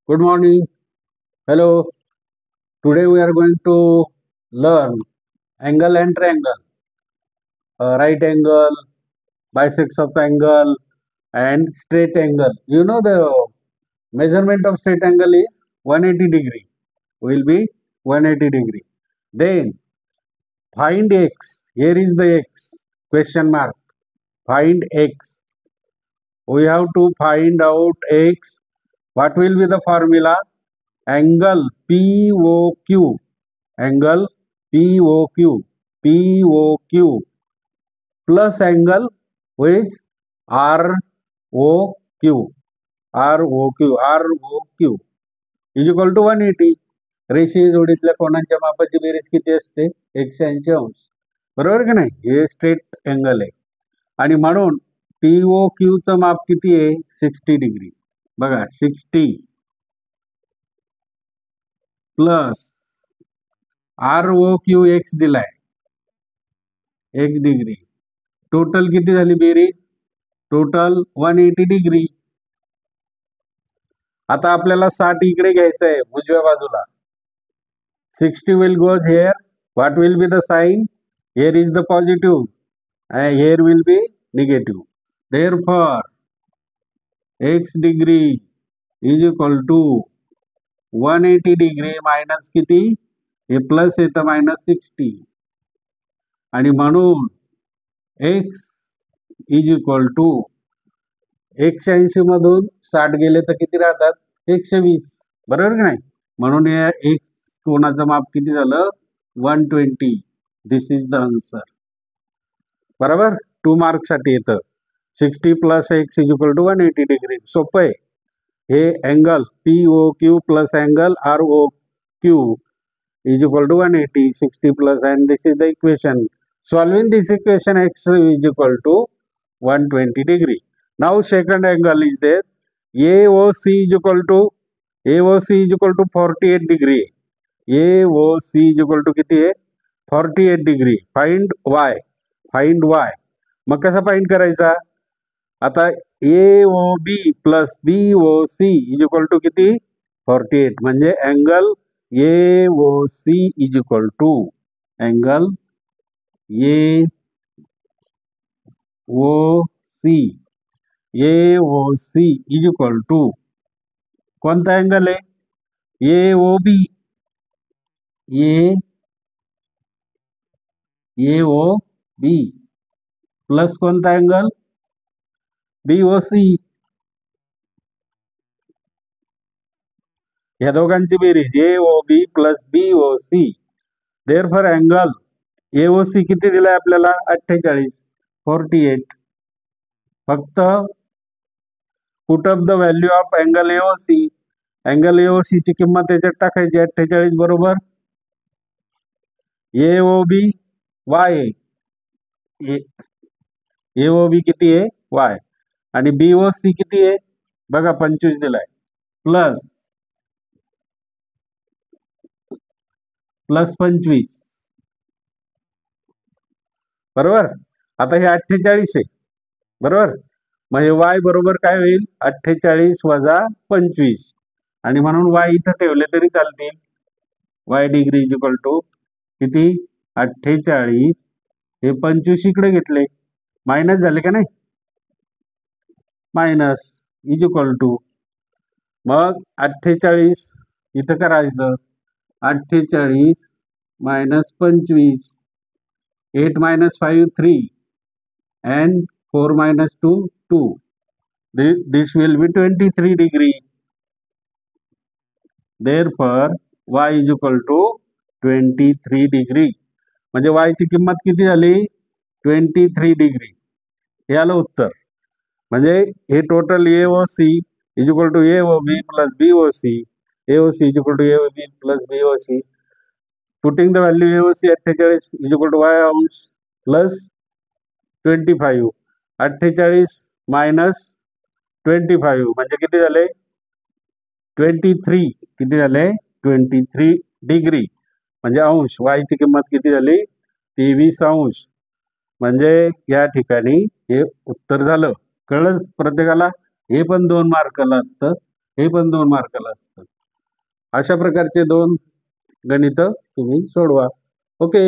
Good morning. Hello. Today we are going to learn angle and triangle, right angle, bisects of angle, and straight angle. You know the measurement of straight angle is 180 degree. Will be 180 degree. Then find x. Here is the x. Question mark. Find x. We have to find out x. What will be the formula? Angle POQ. Angle POQ. POQ plus angle which ROQ. ROQ. ROQ is equal to 180. रेषीय जोडीतल्या कोणांच्या मापाची बेरीज किती असते? 180 अंश. बरोबर की नाही? हे straight angle आहे आणि म्हणून POQ चं माप किती आहे? 60 डिग्री. बघा 60 प्लस ROQ x दिलाय x डिग्री. टोटल किती झाली बेरीज? Total 180 degree. आता आपल्याला 60 इकडे घ्यायचं आहे उजव्या बाजूला. 60 will goes here. What will be the sign? Here is the positive and here will be negative. Therefore, x degree is equal to 180 degree minus किती? हे प्लस येतं minus 60 आणि म्हणून x is equal to 180 मधून 60 गेले तर किती राहतात? 120. बरोबर की नाही? म्हणून या x कोणाचं माप किती झालं? 120. This is the answer. बरोबर? 2 मार्क्स साठी येतं. 60 plus x is equal to 180 degree. सोपं आहे. हे angle POQ plus angle ROQ is equal to 180. 60 plus and this is the equation. Solving this equation x is equal to 120 degree. Now second angle is there. AOC is equal to 48 degree. AOC is equal to किती आहे? 48 degree. Find y. Find y. मग कसा find करायचा? आता AOB plus BOC is equal to किती? 48. म्हणजे angle AOC is equal to angle AOC is equal to कोणता angle आहे? AOB. AOB प्लस कोणता अँगल? BOC. या दोघांची बेरीज AOB plus BOC. Therefore angle AOC किती दिलाय आपल्याला? 48. 48. फक्त put up the value of angle AOC. Angle AOC ची किंमत याच्यात टाकायची 48 बरोबर. AOB y. AOB किती आहे? y. आणि BOC किती आहे? बघा 25 दिलाय. प्लस 25 बरोबर. आता हे 48 आहे बरोबर. म्हणजे y बरोबर काय होईल? 48 वजा 25 आणि म्हणून y इथं ठेवले तरी चालतील. y degree is equal to किती? 48. हे 25 इकडे घेतले मायनस झाले का नाही? मायनस इज इक्वल टू मग 48 इथं करायचं. 48 minus 25. 8 minus 5 3 and 4 minus 2 2. This will be 23 degree. Therefore y is equal to 23 degree. म्हणजे y ची किंमत किती झाली? 23 डिग्री. हे आलं उत्तर. म्हणजे हे total AOC is equal to AOB plus BOC. AOC is equal to AOB plus BOC. Putting the value AOC 48 is equal to y अंश plus 25. 48 minus 25 म्हणजे किती झाले? 23. किती झाले? 23 डिग्री. म्हणजे अंश y ची किंमत किती झाली? 23 अंश. म्हणजे या ठिकाणी हे उत्तर झालं. कळलं प्रत्येकाला? हे पण 2 मार्काला असतं. हे पण 2 मार्काला असतं. अशा प्रकारचे 2 गणितं तुम्ही सोडवा. ओके.